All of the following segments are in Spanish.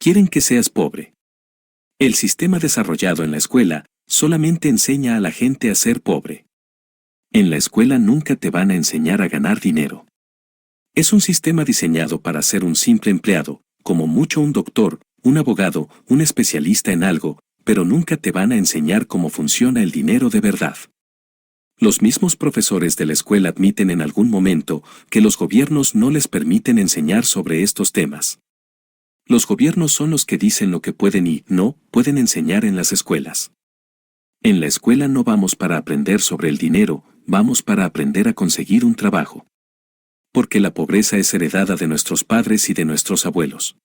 Quieren que seas pobre. El sistema desarrollado en la escuela solamente enseña a la gente a ser pobre. En la escuela nunca te van a enseñar a ganar dinero. Es un sistema diseñado para ser un simple empleado, como mucho un doctor, un abogado, un especialista en algo, pero nunca te van a enseñar cómo funciona el dinero de verdad. Los mismos profesores de la escuela admiten en algún momento que los gobiernos no les permiten enseñar sobre estos temas. Los gobiernos son los que dicen lo que pueden y no pueden enseñar en las escuelas. En la escuela no vamos para aprender sobre el dinero, vamos para aprender a conseguir un trabajo. Porque la pobreza es heredada de nuestros padres y de nuestros abuelos.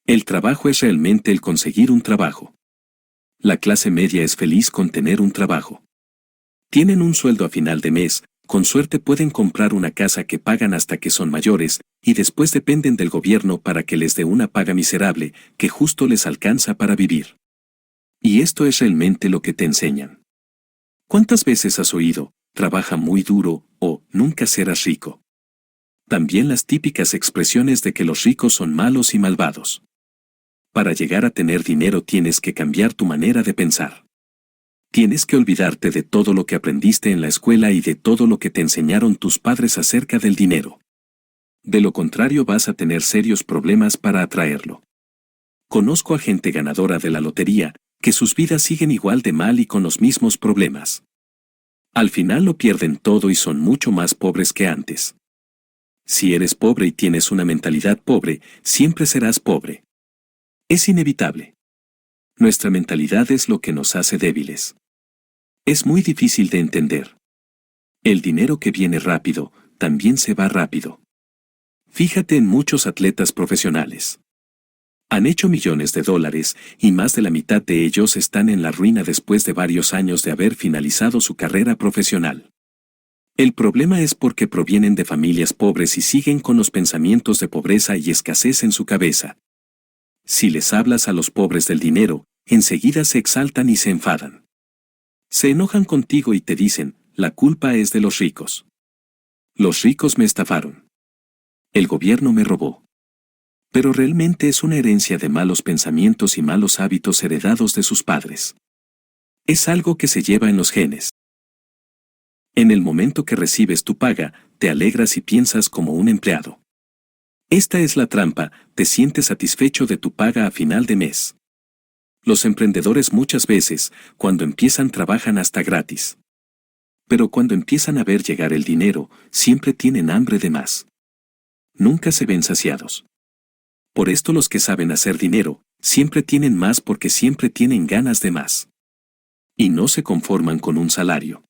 El trabajo es realmente el conseguir un trabajo. La clase media es feliz con tener un trabajo. Tienen un sueldo a final de mes, con suerte pueden comprar una casa que pagan hasta que son mayores, y después dependen del gobierno para que les dé una paga miserable, que justo les alcanza para vivir. Y esto es realmente lo que te enseñan. ¿Cuántas veces has oído, trabaja muy duro, o nunca serás rico? También las típicas expresiones de que los ricos son malos y malvados. Para llegar a tener dinero tienes que cambiar tu manera de pensar. Tienes que olvidarte de todo lo que aprendiste en la escuela y de todo lo que te enseñaron tus padres acerca del dinero. De lo contrario vas a tener serios problemas para atraerlo. Conozco a gente ganadora de la lotería, que sus vidas siguen igual de mal y con los mismos problemas. Al final lo pierden todo y son mucho más pobres que antes. Si eres pobre y tienes una mentalidad pobre, siempre serás pobre. Es inevitable. Nuestra mentalidad es lo que nos hace débiles. Es muy difícil de entender. El dinero que viene rápido, también se va rápido. Fíjate en muchos atletas profesionales. Han hecho millones de dólares y más de la mitad de ellos están en la ruina después de varios años de haber finalizado su carrera profesional. El problema es porque provienen de familias pobres y siguen con los pensamientos de pobreza y escasez en su cabeza. Si les hablas a los pobres del dinero, enseguida se exaltan y se enfadan. Se enojan contigo y te dicen, la culpa es de los ricos. Los ricos me estafaron. El gobierno me robó. Pero realmente es una herencia de malos pensamientos y malos hábitos heredados de sus padres. Es algo que se lleva en los genes. En el momento que recibes tu paga, te alegras y piensas como un empleado. Esta es la trampa, te sientes satisfecho de tu paga a final de mes. Los emprendedores muchas veces, cuando empiezan trabajan hasta gratis. Pero cuando empiezan a ver llegar el dinero, siempre tienen hambre de más. Nunca se ven saciados. Por esto los que saben hacer dinero, siempre tienen más porque siempre tienen ganas de más. Y no se conforman con un salario.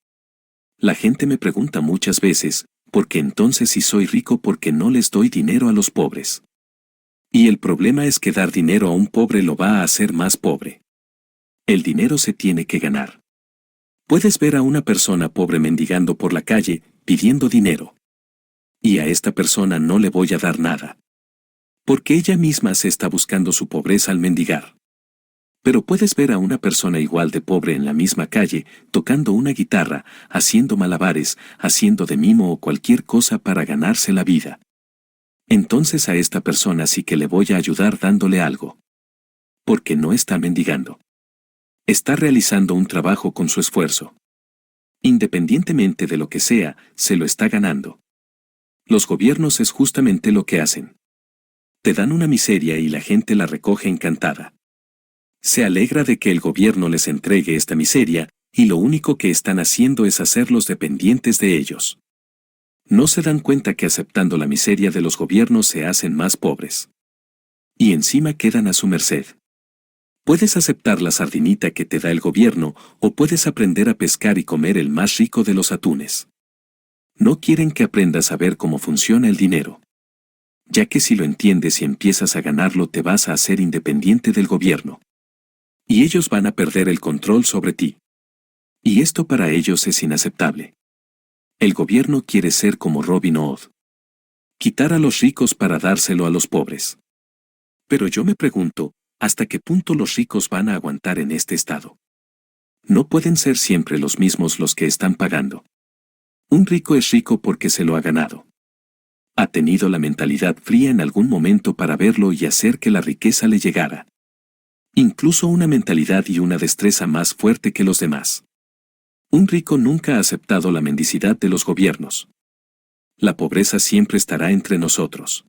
La gente me pregunta muchas veces, ¿por qué entonces si soy rico porque no les doy dinero a los pobres? Y el problema es que dar dinero a un pobre lo va a hacer más pobre. El dinero se tiene que ganar. Puedes ver a una persona pobre mendigando por la calle, pidiendo dinero. Y a esta persona no le voy a dar nada. Porque ella misma se está buscando su pobreza al mendigar. Pero puedes ver a una persona igual de pobre en la misma calle, tocando una guitarra, haciendo malabares, haciendo de mimo o cualquier cosa para ganarse la vida. Entonces a esta persona sí que le voy a ayudar dándole algo. Porque no está mendigando. Está realizando un trabajo con su esfuerzo. Independientemente de lo que sea, se lo está ganando. Los gobiernos es justamente lo que hacen. Te dan una miseria y la gente la recoge encantada. Se alegra de que el gobierno les entregue esta miseria, y lo único que están haciendo es hacerlos dependientes de ellos. No se dan cuenta que aceptando la miseria de los gobiernos se hacen más pobres. Y encima quedan a su merced. Puedes aceptar la sardinita que te da el gobierno, o puedes aprender a pescar y comer el más rico de los atunes. No quieren que aprendas a ver cómo funciona el dinero. Ya que si lo entiendes y empiezas a ganarlo te vas a hacer independiente del gobierno. Y ellos van a perder el control sobre ti. Y esto para ellos es inaceptable. El gobierno quiere ser como Robin Hood. Quitar a los ricos para dárselo a los pobres. Pero yo me pregunto, ¿hasta qué punto los ricos van a aguantar en este estado? No pueden ser siempre los mismos los que están pagando. Un rico es rico porque se lo ha ganado. Ha tenido la mentalidad fría en algún momento para verlo y hacer que la riqueza le llegara. Incluso una mentalidad y una destreza más fuerte que los demás. Un rico nunca ha aceptado la mendicidad de los gobiernos. La pobreza siempre estará entre nosotros.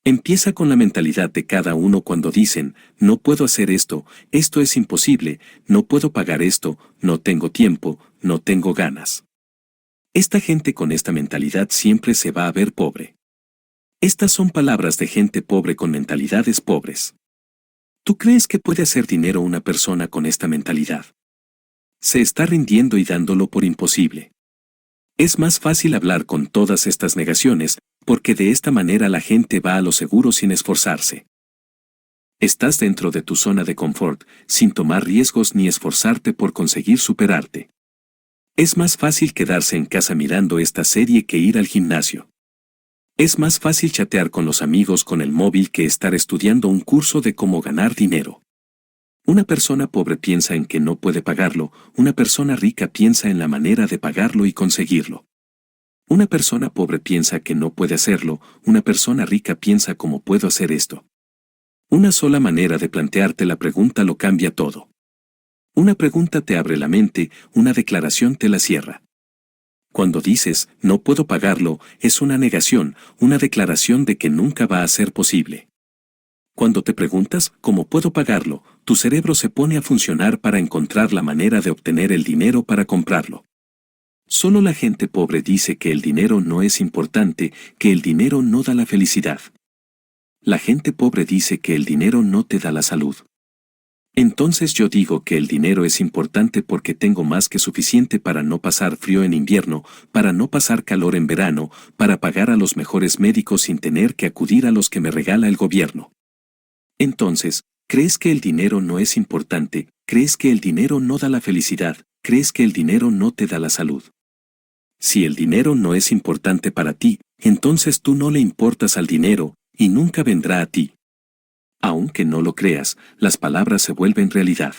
Empieza con la mentalidad de cada uno cuando dicen, no puedo hacer esto, esto es imposible, no puedo pagar esto, no tengo tiempo, no tengo ganas. Esta gente con esta mentalidad siempre se va a ver pobre. Estas son palabras de gente pobre con mentalidades pobres. ¿Tú crees que puede hacer dinero una persona con esta mentalidad? Se está rindiendo y dándolo por imposible. Es más fácil hablar con todas estas negaciones, porque de esta manera la gente va a lo seguro sin esforzarse. Estás dentro de tu zona de confort, sin tomar riesgos ni esforzarte por conseguir superarte. Es más fácil quedarse en casa mirando esta serie que ir al gimnasio. Es más fácil chatear con los amigos con el móvil que estar estudiando un curso de cómo ganar dinero. Una persona pobre piensa en que no puede pagarlo, una persona rica piensa en la manera de pagarlo y conseguirlo. Una persona pobre piensa que no puede hacerlo, una persona rica piensa cómo puedo hacer esto. Una sola manera de plantearte la pregunta lo cambia todo. Una pregunta te abre la mente, una declaración te la cierra. Cuando dices, no puedo pagarlo, es una negación, una declaración de que nunca va a ser posible. Cuando te preguntas, ¿cómo puedo pagarlo?, tu cerebro se pone a funcionar para encontrar la manera de obtener el dinero para comprarlo. Solo la gente pobre dice que el dinero no es importante, que el dinero no da la felicidad. La gente pobre dice que el dinero no te da la salud. Entonces yo digo que el dinero es importante porque tengo más que suficiente para no pasar frío en invierno, para no pasar calor en verano, para pagar a los mejores médicos sin tener que acudir a los que me regala el gobierno. Entonces, ¿crees que el dinero no es importante? ¿Crees que el dinero no da la felicidad? ¿Crees que el dinero no te da la salud? Si el dinero no es importante para ti, entonces tú no le importas al dinero, y nunca vendrá a ti. Aunque no lo creas, las palabras se vuelven realidad.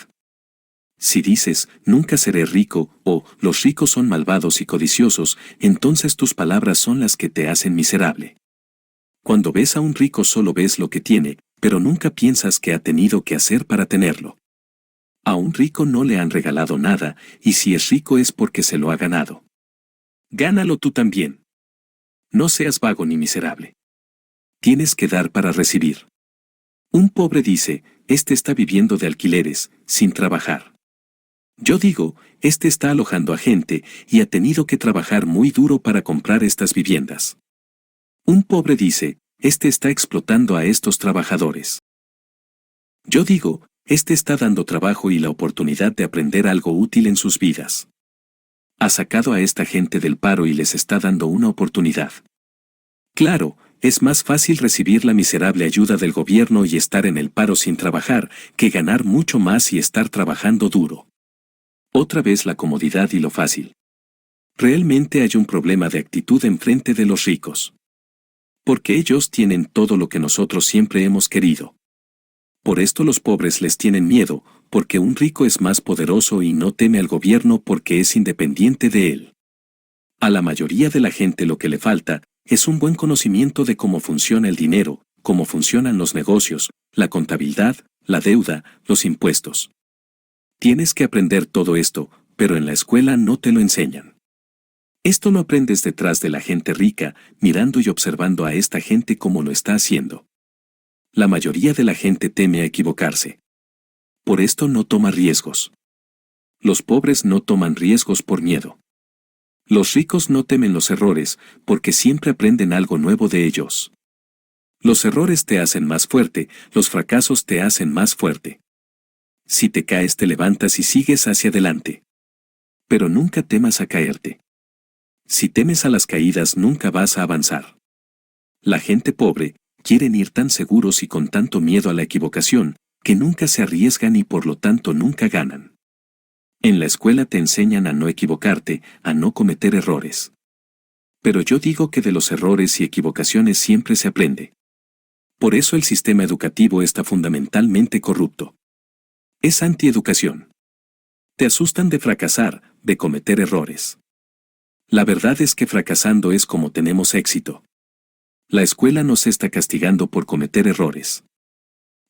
Si dices, nunca seré rico, o los ricos son malvados y codiciosos, entonces tus palabras son las que te hacen miserable. Cuando ves a un rico solo ves lo que tiene, pero nunca piensas que ha tenido que hacer para tenerlo. A un rico no le han regalado nada, y si es rico es porque se lo ha ganado. Gánalo tú también. No seas vago ni miserable. Tienes que dar para recibir. Un pobre dice, este está viviendo de alquileres, sin trabajar. Yo digo, este está alojando a gente y ha tenido que trabajar muy duro para comprar estas viviendas. Un pobre dice, este está explotando a estos trabajadores. Yo digo, este está dando trabajo y la oportunidad de aprender algo útil en sus vidas. Ha sacado a esta gente del paro y les está dando una oportunidad. Claro, es más fácil recibir la miserable ayuda del gobierno y estar en el paro sin trabajar, que ganar mucho más y estar trabajando duro. Otra vez la comodidad y lo fácil. Realmente hay un problema de actitud enfrente de los ricos. Porque ellos tienen todo lo que nosotros siempre hemos querido. Por esto los pobres les tienen miedo, porque un rico es más poderoso y no teme al gobierno porque es independiente de él. A la mayoría de la gente lo que le falta es un buen conocimiento de cómo funciona el dinero, cómo funcionan los negocios, la contabilidad, la deuda, los impuestos. Tienes que aprender todo esto, pero en la escuela no te lo enseñan. Esto lo aprendes detrás de la gente rica, mirando y observando a esta gente cómo lo está haciendo. La mayoría de la gente teme a equivocarse. Por esto no toma riesgos. Los pobres no toman riesgos por miedo. Los ricos no temen los errores, porque siempre aprenden algo nuevo de ellos. Los errores te hacen más fuerte, los fracasos te hacen más fuerte. Si te caes te levantas y sigues hacia adelante. Pero nunca temas a caerte. Si temes a las caídas nunca vas a avanzar. La gente pobre, quieren ir tan seguros y con tanto miedo a la equivocación, que nunca se arriesgan y por lo tanto nunca ganan. En la escuela te enseñan a no equivocarte, a no cometer errores. Pero yo digo que de los errores y equivocaciones siempre se aprende. Por eso el sistema educativo está fundamentalmente corrupto. Es antieducación. Te asustan de fracasar, de cometer errores. La verdad es que fracasando es como tenemos éxito. La escuela nos está castigando por cometer errores.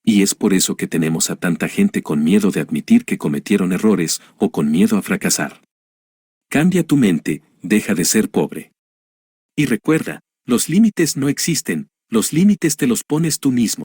Y es por eso que tenemos a tanta gente con miedo de admitir que cometieron errores o con miedo a fracasar. Cambia tu mente, deja de ser pobre. Y recuerda, los límites no existen, los límites te los pones tú mismo.